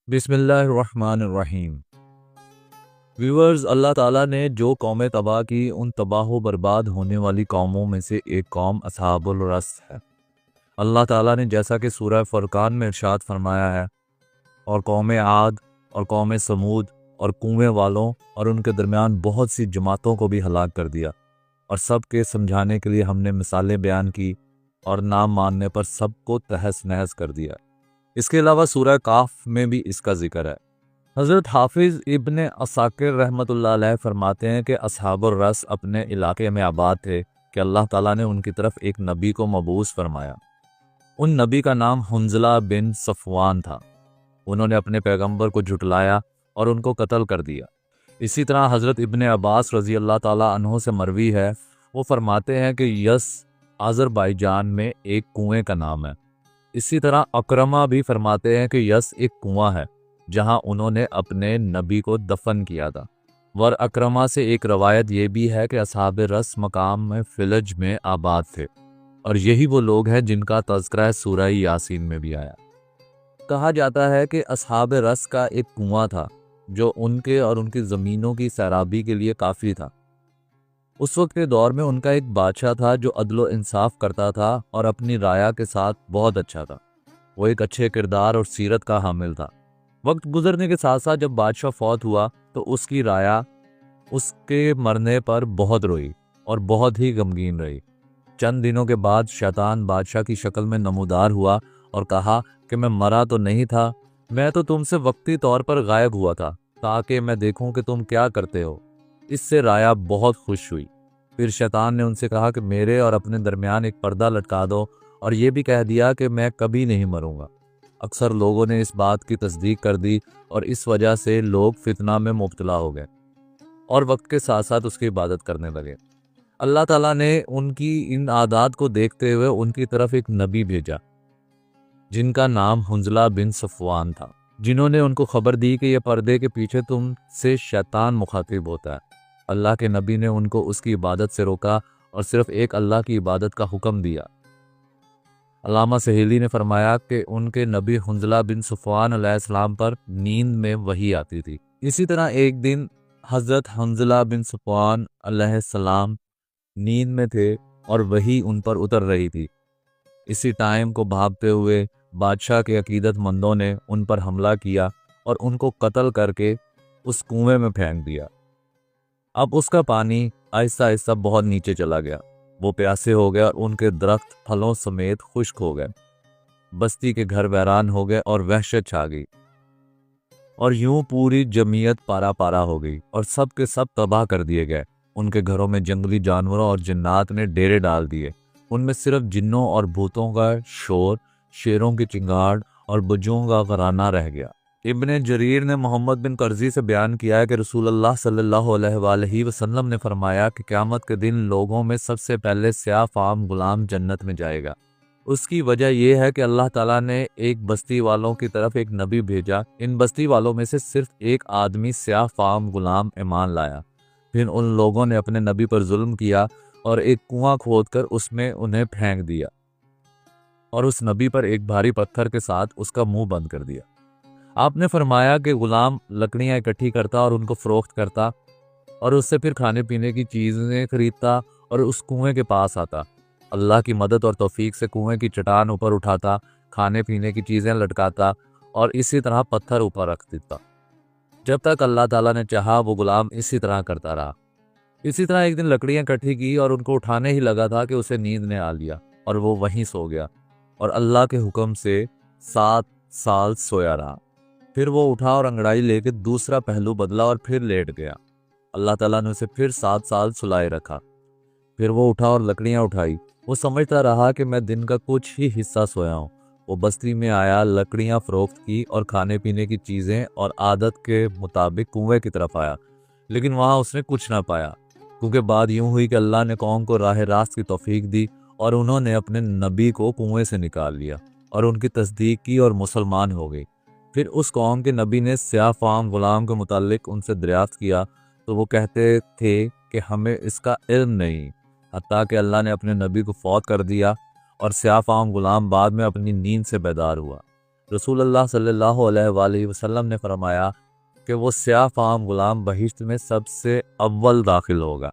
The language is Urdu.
بسم اللہ الرحمن الرحیم۔ ویورز، اللہ تعالیٰ نے جو قومیں تباہ کی ان تباہ و برباد ہونے والی قوموں میں سے ایک قوم اصحاب الرس ہے۔ اللہ تعالیٰ نے جیسا کہ سورہ فرقان میں ارشاد فرمایا ہے، اور قوم عاد اور قوم سمود اور کنویں والوں اور ان کے درمیان بہت سی جماعتوں کو بھی ہلاک کر دیا، اور سب کے سمجھانے کے لیے ہم نے مثالیں بیان کی اور نام ماننے پر سب کو تہس نہس کر دیا۔ اس کے علاوہ سورہ کاف میں بھی اس کا ذکر ہے۔ حضرت حافظ ابن عساکر رحمۃ اللہ علیہ فرماتے ہیں کہ اصحاب الرس اپنے علاقے میں آباد تھے کہ اللہ تعالیٰ نے ان کی طرف ایک نبی کو مبعوث فرمایا۔ ان نبی کا نام حنظلہ بن صفوان تھا۔ انہوں نے اپنے پیغمبر کو جھٹلایا اور ان کو قتل کر دیا۔ اسی طرح حضرت ابن عباس رضی اللہ تعالیٰ عنہ سے مروی ہے، وہ فرماتے ہیں کہ یس آذربائیجان میں ایک کنویں کا نام ہے۔ اسی طرح اکرمہ بھی فرماتے ہیں کہ یس ایک کنواں ہے جہاں انہوں نے اپنے نبی کو دفن کیا تھا۔ ور اکرمہ سے ایک روایت یہ بھی ہے کہ اصحاب رس مقام میں فلج میں آباد تھے، اور یہی وہ لوگ ہیں جن کا تذکرہ سورہ یاسین میں بھی آیا۔ کہا جاتا ہے کہ اصحاب رس کا ایک کنواں تھا جو ان کے اور ان کی زمینوں کی سیرابی کے لیے کافی تھا۔ اس وقت کے دور میں ان کا ایک بادشاہ تھا جو عدل و انصاف کرتا تھا اور اپنی رعایا کے ساتھ بہت اچھا تھا۔ وہ ایک اچھے کردار اور سیرت کا حامل تھا۔ وقت گزرنے کے ساتھ ساتھ جب بادشاہ فوت ہوا تو اس کی رعایا اس کے مرنے پر بہت روئی اور بہت ہی غمگین رہی۔ چند دنوں کے بعد شیطان بادشاہ کی شکل میں نمودار ہوا اور کہا کہ میں مرا تو نہیں تھا، میں تو تم سے وقتی طور پر غائب ہوا تھا تاکہ میں دیکھوں کہ تم کیا کرتے ہو۔ اس سے رعایا بہت خوش ہوئی۔ پھر شیطان نے ان سے کہا کہ میرے اور اپنے درمیان ایک پردہ لٹکا دو، اور یہ بھی کہہ دیا کہ میں کبھی نہیں مروں گا۔ اکثر لوگوں نے اس بات کی تصدیق کر دی اور اس وجہ سے لوگ فتنہ میں مبتلا ہو گئے اور وقت کے ساتھ ساتھ اس کی عبادت کرنے لگے۔ اللہ تعالیٰ نے ان کی ان عادات کو دیکھتے ہوئے ان کی طرف ایک نبی بھیجا جن کا نام حنظلہ بن صفوان تھا، جنہوں نے ان کو خبر دی کہ یہ پردے کے پیچھے تم سے شیطان مخاطب ہوتا ہے۔ اللہ کے نبی نے ان کو اس کی عبادت سے روکا اور صرف ایک اللہ کی عبادت کا حکم دیا۔ علامہ سہیلی نے فرمایا کہ ان کے نبی حنظلہ بن صفوان علیہ السلام پر نیند میں وحی آتی تھی۔ اسی طرح ایک دن حضرت حنظلہ بن صفوان علیہ السلام نیند میں تھے اور وحی ان پر اتر رہی تھی۔ اسی ٹائم کو بھاگتے ہوئے بادشاہ کے عقیدت مندوں نے ان پر حملہ کیا اور ان کو قتل کر کے اس کنویں میں پھینک دیا۔ اب اس کا پانی آہستہ آہستہ بہت نیچے چلا گیا۔ وہ پیاسے ہو گئے اور ان کے درخت پھلوں سمیت خشک ہو گئے۔ بستی کے گھر ویران ہو گئے اور وحشت چھا گئی، اور یوں پوری جمعیت پارا پارا ہو گئی اور سب کے سب تباہ کر دیے گئے۔ ان کے گھروں میں جنگلی جانوروں اور جنات نے ڈیرے ڈال دیے۔ ان میں صرف جنوں اور بھوتوں کا شور، شیروں کی چنگاڑ اور بجوں کا غرانہ رہ گیا۔ ابن جریر نے محمد بن قرظی سے بیان کیا ہے کہ رسول اللہ صلی اللہ علیہ وآلہ وسلم نے فرمایا کہ قیامت کے دن لوگوں میں سب سے پہلے سیاہ فام غلام جنت میں جائے گا۔ اس کی وجہ یہ ہے کہ اللہ تعالیٰ نے ایک بستی والوں کی طرف ایک نبی بھیجا۔ ان بستی والوں میں سے صرف ایک آدمی سیاہ فام غلام ایمان لایا۔ پھر ان لوگوں نے اپنے نبی پر ظلم کیا اور ایک کنواں کھود کر اس میں انہیں پھینک دیا، اور اس نبی پر ایک بھاری پتھر کے ساتھ اس کا منہ بند کر دیا۔ آپ نے فرمایا کہ غلام لکڑیاں اکٹھی کرتا اور ان کو فروخت کرتا، اور اس سے پھر کھانے پینے کی چیزیں خریدتا اور اس کنویں کے پاس آتا۔ اللہ کی مدد اور توفیق سے کنویں کی چٹان اوپر اٹھاتا، کھانے پینے کی چیزیں لٹکاتا اور اسی طرح پتھر اوپر رکھ دیتا۔ جب تک اللہ تعالیٰ نے چاہا وہ غلام اسی طرح کرتا رہا۔ اسی طرح ایک دن لکڑیاں اکٹھی کی اور ان کو اٹھانے ہی لگا تھا کہ اسے نیند نے آ لیا اور وہ وہیں سو گیا، اور اللہ کے حکم سے 7 سال سویا رہا۔ پھر وہ اٹھا اور انگڑائی لے کے دوسرا پہلو بدلا اور پھر لیٹ گیا۔ اللہ تعالیٰ نے اسے پھر 7 سال سلائے رکھا۔ پھر وہ اٹھا اور لکڑیاں اٹھائی۔ وہ سمجھتا رہا کہ میں دن کا کچھ ہی حصہ سویا ہوں۔ وہ بستی میں آیا، لکڑیاں فروخت کی اور کھانے پینے کی چیزیں اور عادت کے مطابق کنویں کی طرف آیا، لیکن وہاں اس نے کچھ نہ پایا، کیونکہ بات یوں ہوئی کہ اللہ نے قوم کو راہ راست کی توفیق دی اور انہوں نے اپنے نبی کو کنویں سے نکال لیا اور ان کی تصدیق کی اور مسلمان ہو گئی۔ پھر اس قوم کے نبی نے سیاہ فام غلام کے متعلق ان سے دریافت کیا تو وہ کہتے تھے کہ ہمیں اس کا علم نہیں، حتیٰ کہ اللہ نے اپنے نبی کو فوت کر دیا اور سیاہ فام غلام بعد میں اپنی نیند سے بیدار ہوا۔ رسول اللہ صلی اللہ علیہ وآلہ وسلم نے فرمایا کہ وہ سیاہ فام غلام بہشت میں سب سے اول داخل ہوگا۔